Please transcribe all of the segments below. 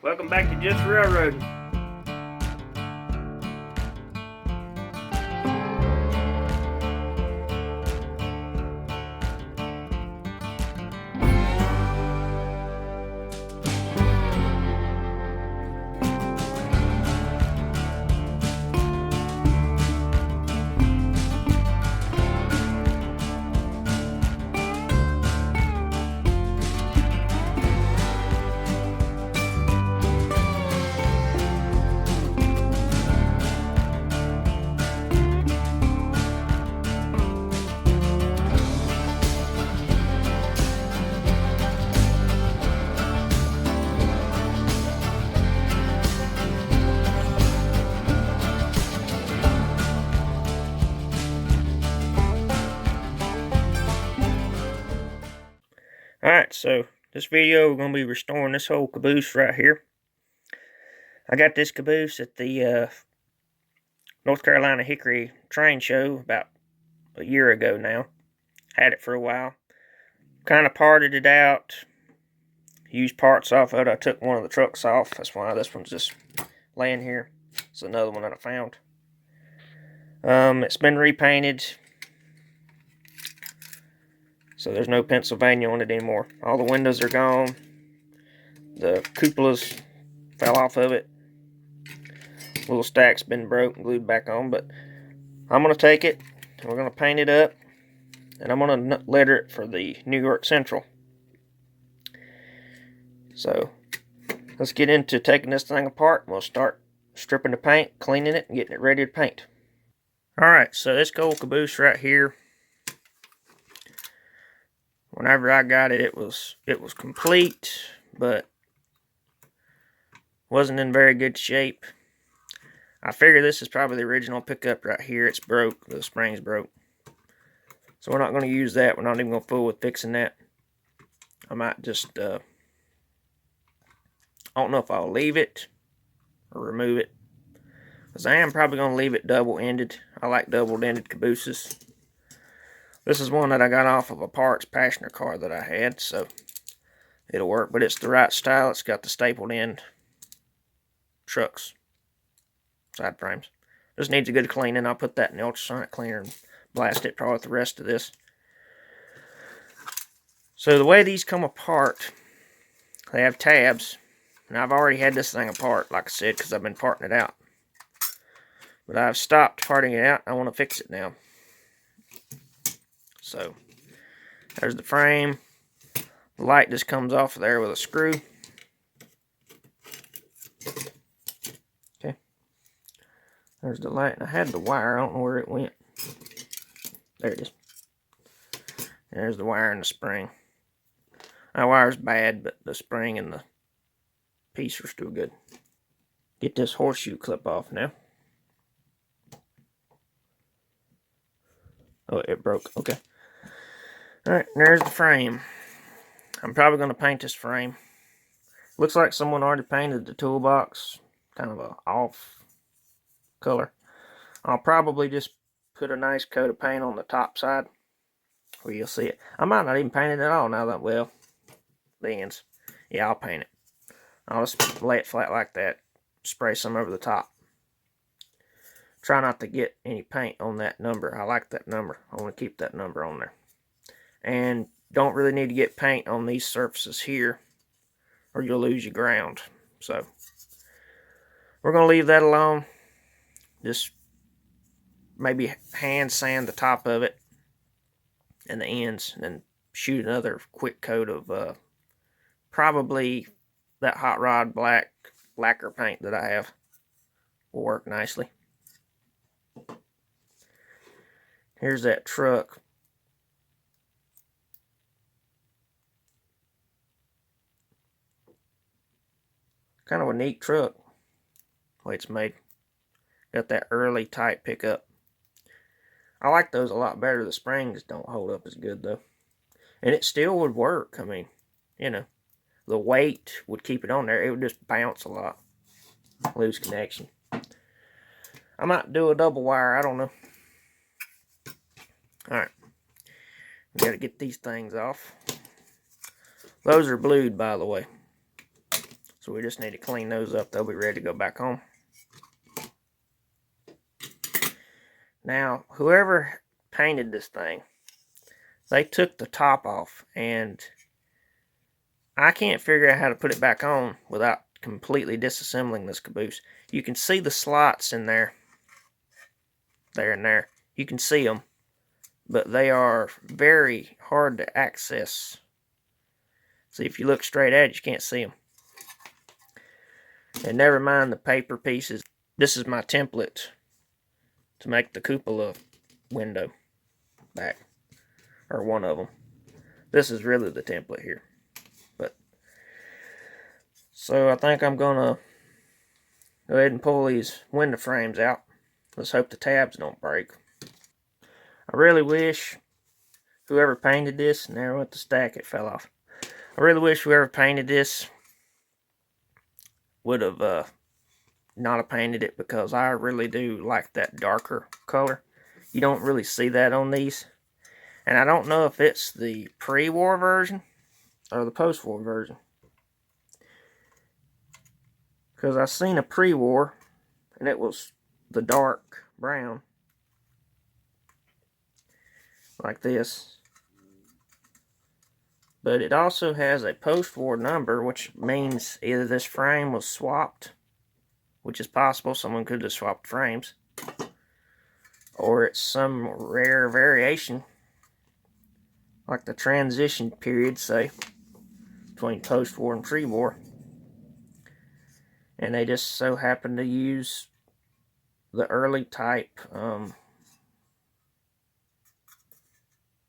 Welcome back to Just Railroading. Alright, so this video we're going to be restoring this whole caboose right here. I got this caboose at the North Carolina Hickory train show about a year ago now. Had it for a while. Kind of parted it out. Used parts off of it. I took one of the trucks off. That's why this one's just laying here. It's another one that I found. It's been repainted. So there's no Pennsylvania on it anymore. All the windows are gone. The cupolas fell off of it. Little stack's been broke and glued back on. But I'm going to take it. We're going to paint it up. And I'm going to letter it for the New York Central. So let's get into taking this thing apart. We'll start stripping the paint, cleaning it, and getting it ready to paint. Alright, so this gold caboose right here. Whenever I got it, it was complete, but wasn't in very good shape. I figure this is probably the original pickup right here. It's broke. The spring's broke. So we're not going to use that. We're not even going to fool with fixing that. I might just, I don't know if I'll leave it or remove it. Because I am probably going to leave it double-ended. I like double-ended cabooses. This is one that I got off of a parts passenger car that I had, so it'll work. But it's the right style. It's got the stapled in trucks, side frames. Just needs a good cleaning. I'll put that in the ultrasonic cleaner and blast it probably with the rest of this. So the way these come apart, they have tabs. And I've already had this thing apart, like I said, because I've been parting it out. But I've stopped parting it out. I want to fix it now. So, there's the frame. The light just comes off of there with a screw. Okay. There's the light. I had the wire. I don't know where it went. There it is. There's the wire and the spring. My wire's bad, but the spring and the piece are still good. Get this horseshoe clip off now. Oh, it broke. Okay. Alright, there's the frame. I'm probably going to paint this frame. Looks like someone already painted the toolbox. Kind of a off color. I'll probably just put a nice coat of paint on the top side where you'll see it. I might not even paint it at all now that, well, the ends. Yeah, I'll paint it. I'll just lay it flat like that. Spray some over the top. Try not to get any paint on that number. I like that number. I want to keep that number on there. And don't really need to get paint on these surfaces here, or you'll lose your ground. So we're going to leave that alone. Just maybe hand sand the top of it and the ends, and then shoot another quick coat of probably that hot rod lacquer paint that I have. Will work nicely. Here's that truck. Kind of a neat truck, the way it's made. Got that early type pickup. I like those a lot better. The springs don't hold up as good though. And it still would work. I mean, you know, the weight would keep it on there. It would just bounce a lot. Lose connection. I might do a double wire. I don't know. Alright. We got to get these things off. Those are blued, by the way. So So we just need to clean those up. They'll be ready to go back on. Now, whoever painted this thing, they took the top off, and I can't figure out how to put it back on without completely disassembling this caboose. You can see the slots in there. There and there. You can see them, but they are very hard to access. See, if you look straight at it, you can't see them. And never mind the paper pieces. This is my template to make the cupola window back, or one of them. This is really the template here. But so I think I'm gonna go ahead and pull these window frames out. Let's hope the tabs don't break. I really wish whoever painted this, and there went the stack, it fell off. I really wish whoever painted this would have not have painted it, because I really do like that darker color. You don't really see that on these. And I don't know if it's the pre-war version or the post-war version, because I seen a pre-war and it was the dark brown like this, but it also has a post-war number, which means either this frame was swapped, which is possible, someone could have swapped frames, or it's some rare variation, like the transition period, say, between post-war and pre-war, and they just so happen to use the early type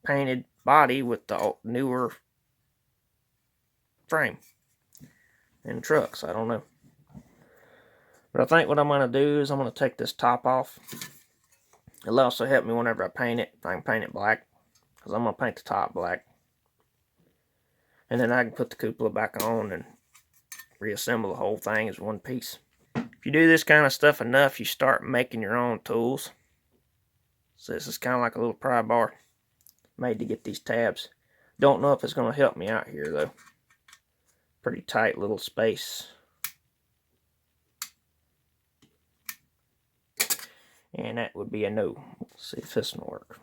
painted body with the newer frame and trucks. I don't know. But I think what I'm going to do is I'm going to take this top off. It'll also help me whenever I paint it. I can paint it black, because I'm going to paint the top black. And then I can put the cupola back on and reassemble the whole thing as one piece. If you do this kind of stuff enough, you start making your own tools. So this is kind of like a little pry bar made to get these tabs. Don't know if it's going to help me out here though. Pretty tight little space. And that would be a no. Let's see if this will work.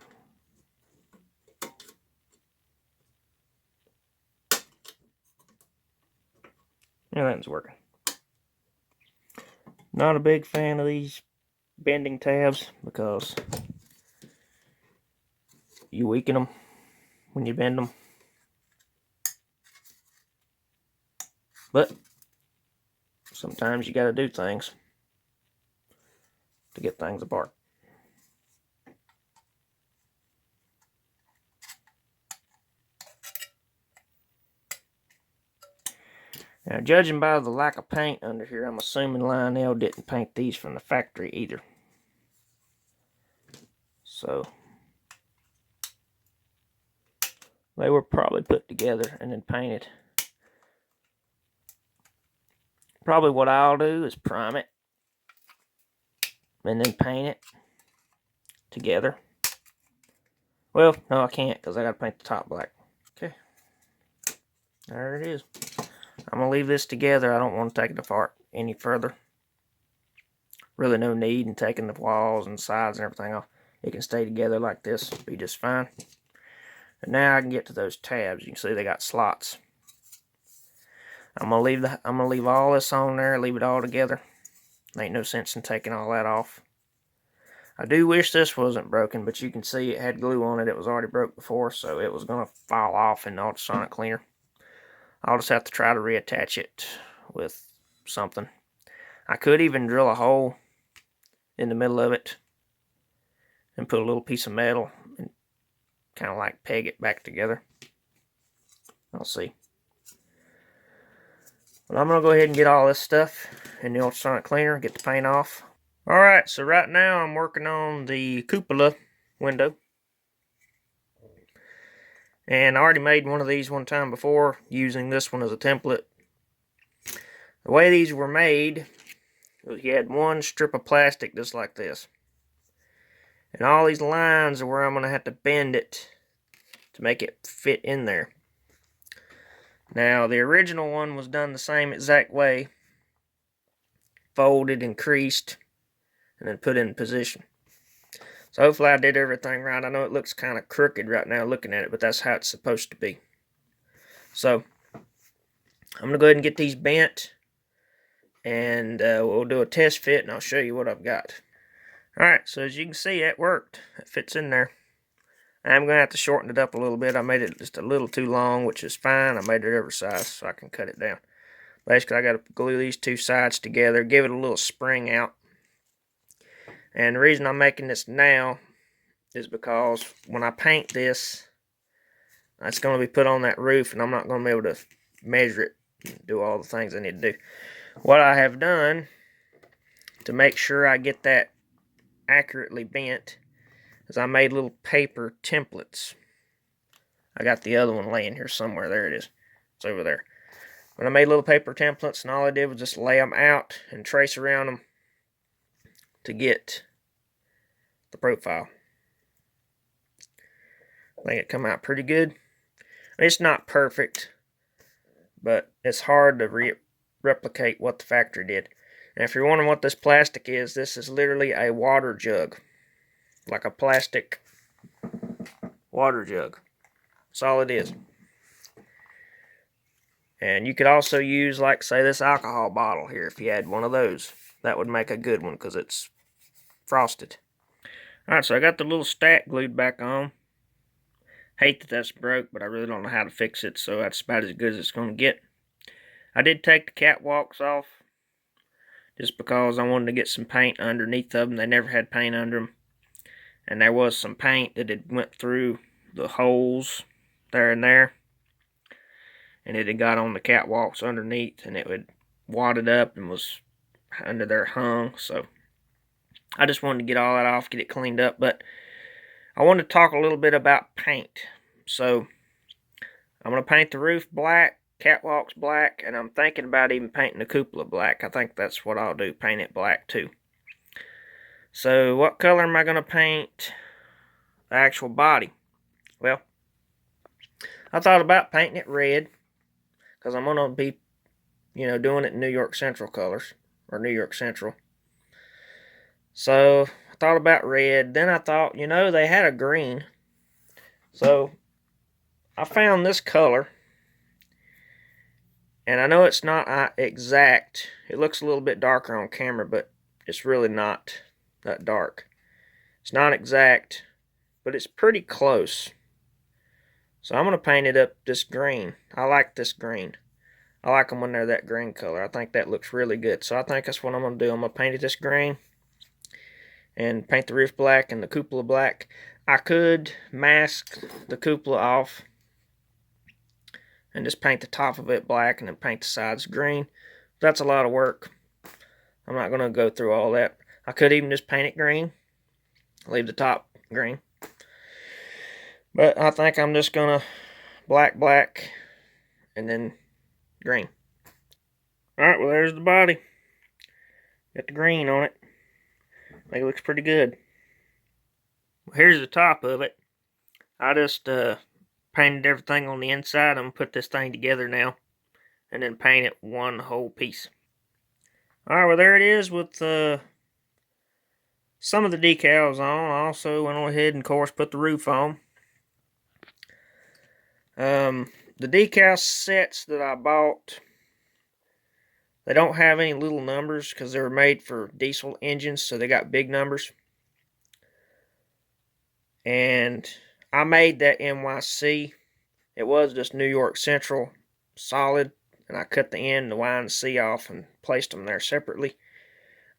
Yeah, that's working. Not a big fan of these bending tabs, because you weaken them when you bend them. But sometimes you got to do things to get things apart. Now, judging by the lack of paint under here, I'm assuming Lionel didn't paint these from the factory either. So they were probably put together and then painted. Probably what I'll do is prime it and then paint it together. Well, no, I can't, because I got to paint the top black. Okay, there it is. I'm going to leave this together. I don't want to take it apart any further. Really no need in taking the walls and sides and everything off. It can stay together like this, be just fine. And now I can get to those tabs. You can see they got slots. I'm gonna leave all this on there, leave it all together. Ain't no sense in taking all that off. I do wish this wasn't broken, but you can see it had glue on it. It was already broke before, so it was gonna fall off in the ultrasonic cleaner. I'll just have to try to reattach it with something. I could even drill a hole in the middle of it and put a little piece of metal and kind of like peg it back together. I'll see. But I'm going to go ahead and get all this stuff in the ultrasonic cleaner, get the paint off. Alright, so right now I'm working on the cupola window. And I already made one of these one time before, using this one as a template. The way these were made was you had one strip of plastic just like this. And all these lines are where I'm going to have to bend it to make it fit in there. Now, the original one was done the same exact way. Folded and creased, and then put in position. So hopefully I did everything right. I know it looks kind of crooked right now looking at it, but that's how it's supposed to be. So I'm going to go ahead and get these bent, and we'll do a test fit, and I'll show you what I've got. Alright, so as you can see, it worked. It fits in there. I'm going to have to shorten it up a little bit. I made it just a little too long, which is fine. I made it oversized so I can cut it down. Basically, I got to glue these two sides together, give it a little spring out. And the reason I'm making this now is because when I paint this, it's going to be put on that roof, and I'm not going to be able to measure it and do all the things I need to do. What I have done to make sure I get that accurately bent is I made little paper templates. I got the other one laying here somewhere. There it is. It's over there. But I made little paper templates, and all I did was just lay them out and trace around them to get the profile. I think it come out pretty good. It's not perfect, but it's hard to replicate what the factory did. And if you're wondering what this plastic is, this is literally a water jug. Like a plastic water jug. That's all it is. And you could also use, like, say, this alcohol bottle here. If you had one of those, that would make a good one because it's frosted. Alright, so I got the little stack glued back on. Hate that that's broke, but I really don't know how to fix it, so that's about as good as it's going to get. I did take the catwalks off just because I wanted to get some paint underneath of them. They never had paint under them. And there was some paint that had went through the holes there and there. And it had got on the catwalks underneath, and it would wadded up and was under there hung. So I just wanted to get all that off, get it cleaned up. But I wanted to talk a little bit about paint. So I'm going to paint the roof black, catwalks black, and I'm thinking about even painting the cupola black. I think that's what I'll do, paint it black too. So what color am I going to paint the actual body? Well, I thought about painting it red, because I'm going to be, doing it in New York Central colors, or New York Central. So I thought about red. Then I thought, they had a green. So I found this color. And I know it's not exact. It looks a little bit darker on camera, but it's really not that dark. It's not exact, but it's pretty close. So I'm going to paint it up this green. I like this green. I like them when they're that green color. I think that looks really good. So I think that's what I'm going to do. I'm going to paint it this green and paint the roof black and the cupola black. I could mask the cupola off and just paint the top of it black and then paint the sides green. That's a lot of work. I'm not going to go through all that. I could even just paint it green. Leave the top green. But I think I'm just going to black, and then green. Alright, well, there's the body. Got the green on it. I think it looks pretty good. Well, here's the top of it. I just painted everything on the inside. I'm going to put this thing together now, and then paint it one whole piece. Alright, well, there it is with some of the decals on. I also went ahead and, of course, put the roof on. The decal sets that I bought, they don't have any little numbers because they were made for diesel engines, so they got big numbers. And I made that NYC. It was just New York Central solid, and I cut the N, the Y, and the C off and placed them there separately.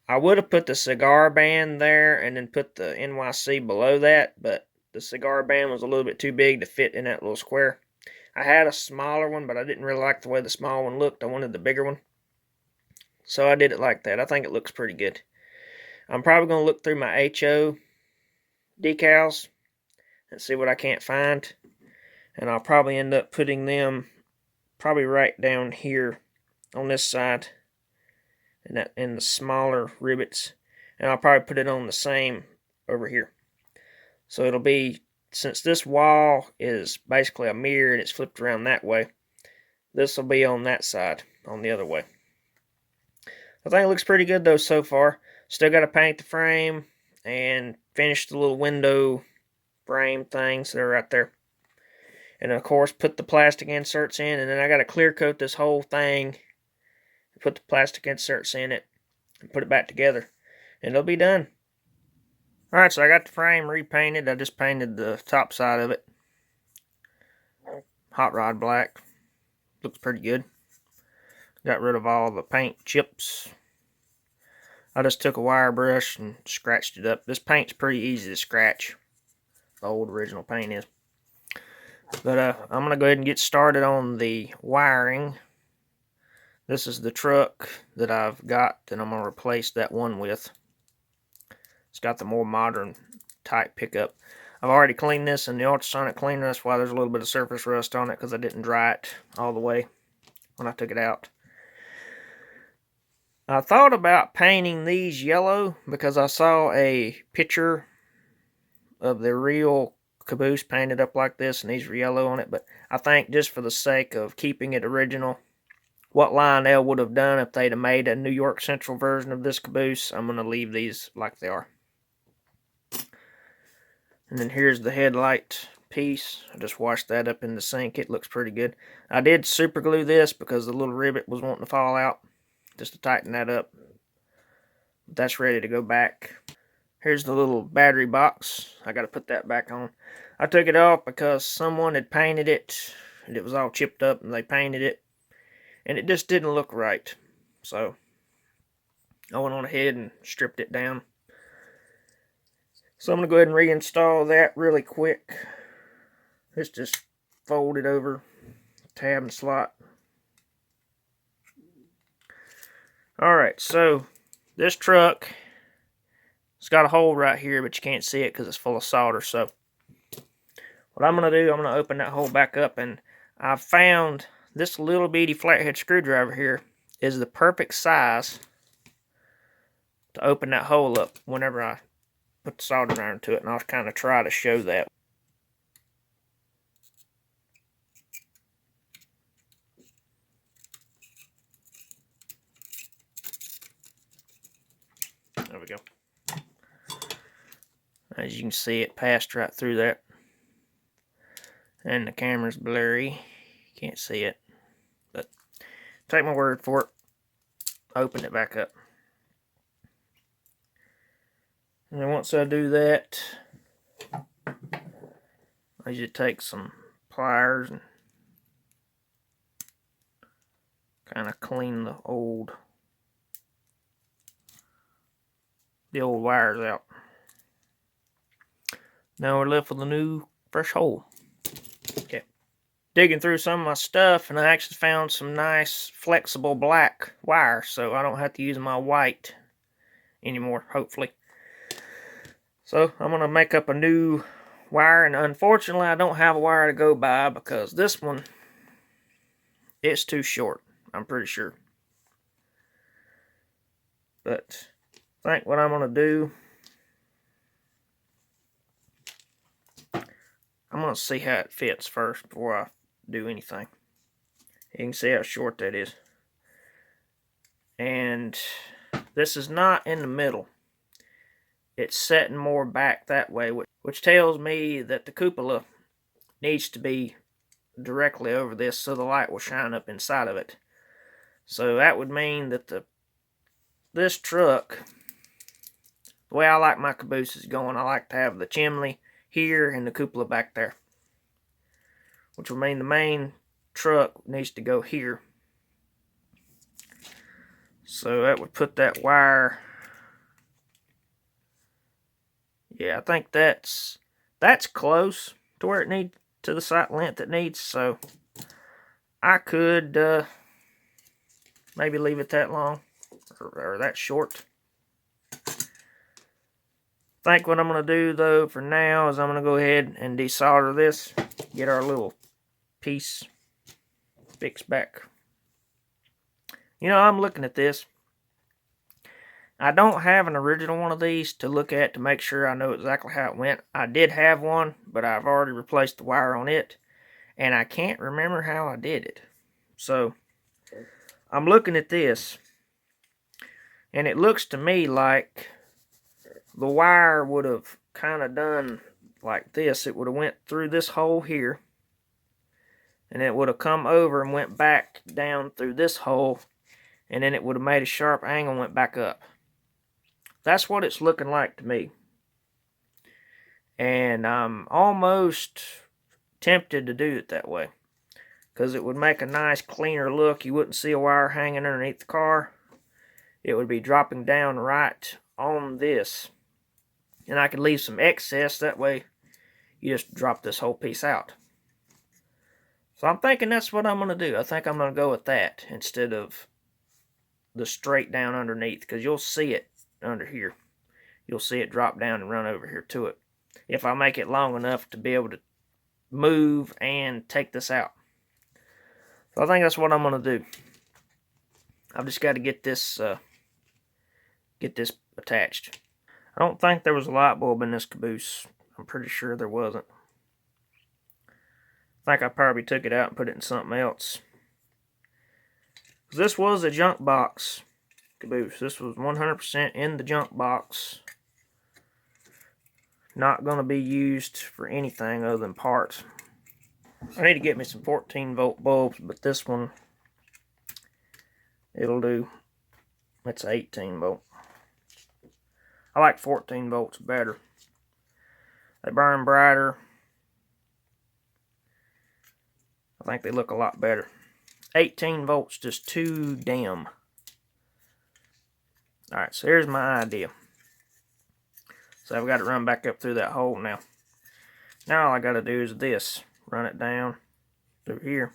I would have put the cigar band there and then put the NYC below that, but the cigar band was a little bit too big to fit in that little square. I had a smaller one, but I didn't really like the way the small one looked. I wanted the bigger one. So I did it like that. I think it looks pretty good. I'm probably going to look through my HO decals and see what I can't find. And I'll probably end up putting them probably right down here on this side in the smaller rivets. And I'll probably put it on the same over here. So it'll be, since this wall is basically a mirror and it's flipped around that way, this will be on that side, on the other way. I think it looks pretty good though so far. Still got to paint the frame and finish the little window frame things that are right there. And of course put the plastic inserts in, and then I got to clear coat this whole thing, put the plastic inserts in it, and put it back together, and it'll be done. Alright, so I got the frame repainted. I just painted the top side of it hot rod black. Looks pretty good. Got rid of all the paint chips. I just took a wire brush and scratched it up. This paint's pretty easy to scratch. The old original paint is. But I'm going to go ahead and get started on the wiring. This is the truck that I've got that I'm going to replace that one with. It's got the more modern type pickup. I've already cleaned this in the ultrasonic cleaner. That's why there's a little bit of surface rust on it, because I didn't dry it all the way when I took it out. I thought about painting these yellow because I saw a picture of the real caboose painted up like this, and these were yellow on it. But I think just for the sake of keeping it original, what Lionel would have done if they'd have made a New York Central version of this caboose, I'm going to leave these like they are. And then here's the headlight piece. I just washed that up in the sink. It looks pretty good. I did super glue this because the little rivet was wanting to fall out, just to tighten that up. That's ready to go back. Here's the little battery box. I got to put that back on. I took it off because someone had painted it, and it was all chipped up, and they painted it, and it just didn't look right. So I went on ahead and stripped it down. So I'm going to go ahead and reinstall that really quick. It's just folded over, tab and slot. Alright, so this truck, it's got a hole right here, but you can't see it because it's full of solder. So what I'm going to do, I'm going to open that hole back up, and I found this little bitty flathead screwdriver here is the perfect size to open that hole up whenever I put the solder iron to it, and I'll kind of try to show that. There we go. As you can see, it passed right through that. And the camera's blurry. Can't see it. But take my word for it. Open it back up. And then once I do that, I usually take some pliers and kind of clean the old wires out. Now we're left with a new fresh hole. Okay. Digging through some of my stuff, and I actually found some nice flexible black wire, so I don't have to use my white anymore, hopefully. So I'm going to make up a new wire, and unfortunately I don't have a wire to go by because this one, it's too short, I'm pretty sure. But I think what I'm going to do, I'm going to see how it fits first before I do anything. You can see how short that is. And this is not in the middle. It's setting more back that way, which tells me that the cupola needs to be directly over this so the light will shine up inside of it. So that would mean that this truck, the way I like my cabooses going, I like to have the chimney here and the cupola back there, which will mean the main truck needs to go here. So that would put that wire, yeah, I think that's close to where it needs, to the site length it needs. So I could maybe leave it that long or that short. I think what I'm going to do though for now is I'm going to go ahead and desolder this, get our little piece fixed back. You know, I'm looking at this. I don't have an original one of these to look at to make sure I know exactly how it went. I did have one, but I've already replaced the wire on it, and I can't remember how I did it. So I'm looking at this, and it looks to me like the wire would have kind of done like this. It would have went through this hole here, and it would have come over and went back down through this hole, and then it would have made a sharp angle and went back up. That's what it's looking like to me. And I'm almost tempted to do it that way, because it would make a nice cleaner look. You wouldn't see a wire hanging underneath the car. It would be dropping down right on this, and I could leave some excess. That way you just drop this whole piece out. So I'm thinking that's what I'm going to do. I think I'm going to go with that instead of the straight down underneath, because you'll see it under here. You'll see it drop down and run over here to it, if I make it long enough to be able to move and take this out. So I think that's what I'm going to do. I've just got to get this attached. I don't think there was a light bulb in this caboose. I'm pretty sure there wasn't. I think I probably took it out and put it in something else. This was a junk box caboose. This was 100% in the junk box. Not going to be used for anything other than parts. I need to get me some 14 volt bulbs, but this one, it'll do. It's 18 volt. I like 14 volts better. They burn brighter. I think they look a lot better. 18 volts just too dim. Alright, so here's my idea. So I've got to run back up through that hole now. Now all I got to do is this. Run it down through here.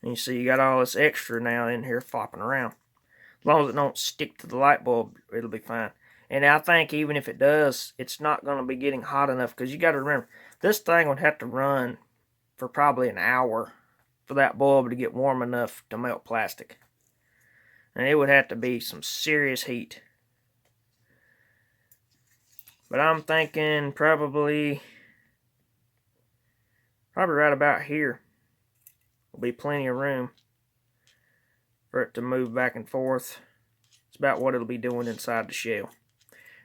And you see you got all this extra now in here flopping around. As long as it don't stick to the light bulb, it'll be fine. And I think even if it does, it's not going to be getting hot enough, because you got to remember, this thing would have to run for probably an hour for that bulb to get warm enough to melt plastic. And it would have to be some serious heat. But I'm thinking probably right about here will be plenty of room for it to move back and forth. It's about what it'll be doing inside the shell.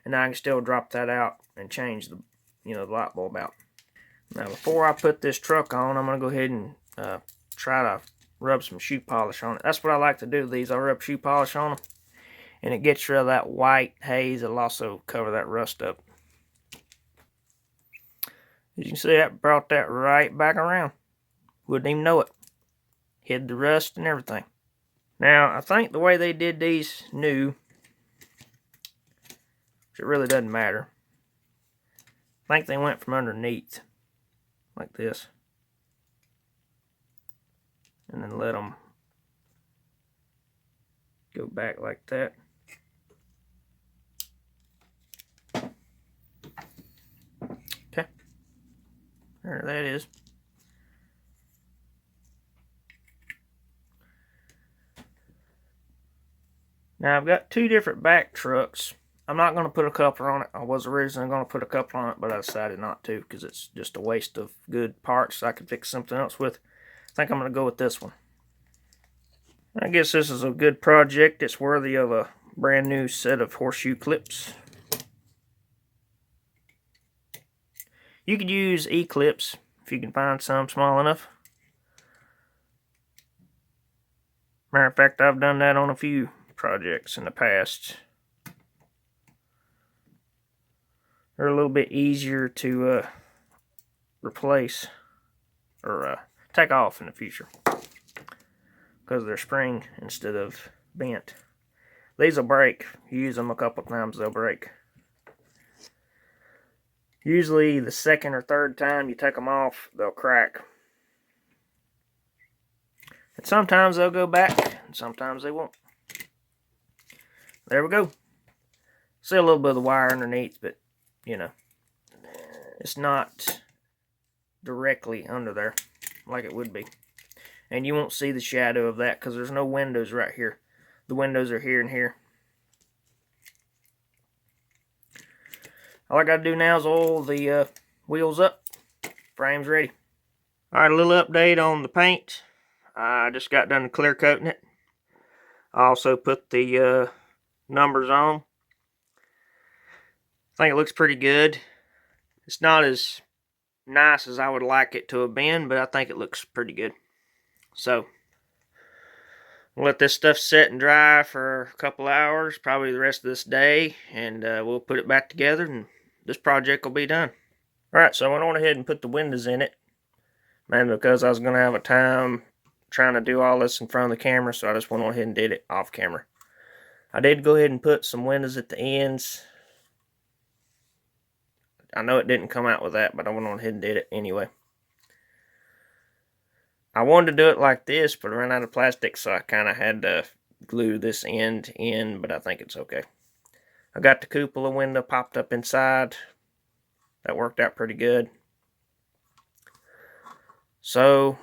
And I can still drop that out and change the, the light bulb out. Now before I put this truck on, I'm going to go ahead and try to rub some shoe polish on it. That's what I like to do with these. I rub shoe polish on them, and it gets rid of that white haze. It'll also cover that rust up. As you can see, that brought that right back around. Wouldn't even know it. Hid the rust and everything. Now, I think the way they did these new, which it really doesn't matter, I think they went from underneath, like this, and then let them go back like that. Okay, there that is. Now I've got two different back trucks. I'm not going to put a coupler on it. I was originally going to put a coupler on it, but I decided not to, because it's just a waste of good parts I could fix something else with. I think I'm going to go with this one. I guess this is a good project. It's worthy of a brand new set of horseshoe clips. You could use E-clips if you can find some small enough. Matter of fact, I've done that on a few projects in the past. They're a little bit easier to replace or take off in the future, because they're spring instead of bent. These will break. You use them a couple times, they'll break. Usually the second or third time you take them off, they'll crack. And sometimes they'll go back, and sometimes they won't. There we go. See a little bit of the wire underneath, but it's not directly under there like it would be. And you won't see the shadow of that because there's no windows right here. The windows are here and here. All I got to do now is oil the wheels up. Frame's ready. Alright, a little update on the paint. I just got done clear coating it. I also put the numbers on. I think it looks pretty good. It's not as nice as I would like it to have been, but I think it looks pretty good. So, we'll let this stuff set and dry for a couple hours, probably the rest of this day, and we'll put it back together, and this project will be done. Alright, so I went on ahead and put the windows in it, mainly because I was going to have a time trying to do all this in front of the camera, so I just went on ahead and did it off camera. I did go ahead and put some windows at the ends. I know it didn't come out with that, but I went on ahead and did it anyway. I wanted to do it like this, but I ran out of plastic, so I kind of had to glue this end in, but I think it's okay. I got the cupola window popped up inside. That worked out pretty good. So,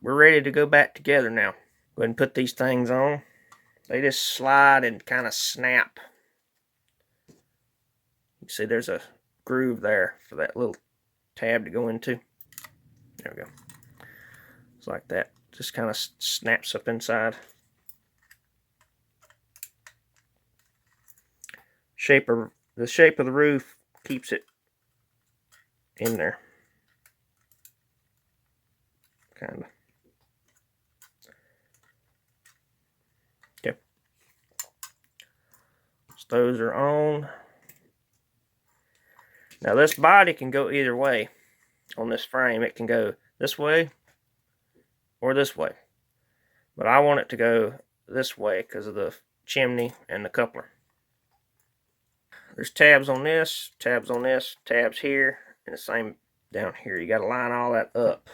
we're ready to go back together now. Go ahead and put these things on. They just slide and kind of snap. You see there's a groove there for that little tab to go into. There we go. It's like that. Just kind of snaps up inside. The shape of the roof keeps it in there. Kind of. Okay. So those are on. Now this body can go either way on this frame. It can go this way or this way. But I want it to go this way because of the chimney and the coupler. There's tabs on this, tabs here, and the same down here. You got to line all that up.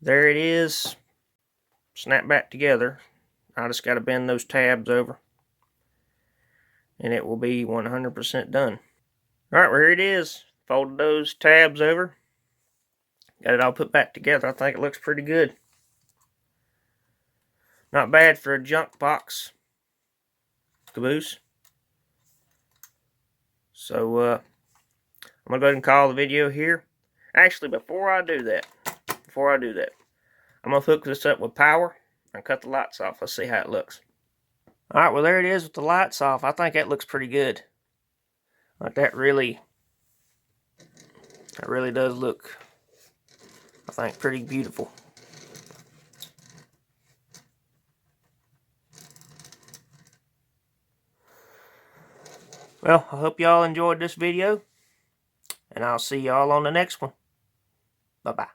There it is. Snap back together. I just got to bend those tabs over, and it will be 100% done. Alright, well here it is. Folded those tabs over. Got it all put back together. I think it looks pretty good. Not bad for a junk box caboose. So, I'm going to go ahead and call the video here. Actually, before I do that, I'm going to hook this up with power and cut the lights off. Let's see how it looks. Alright, well there it is with the lights off. I think that looks pretty good. Like that really does look, I think, pretty beautiful. Well, I hope y'all enjoyed this video, and I'll see y'all on the next one. Bye-bye.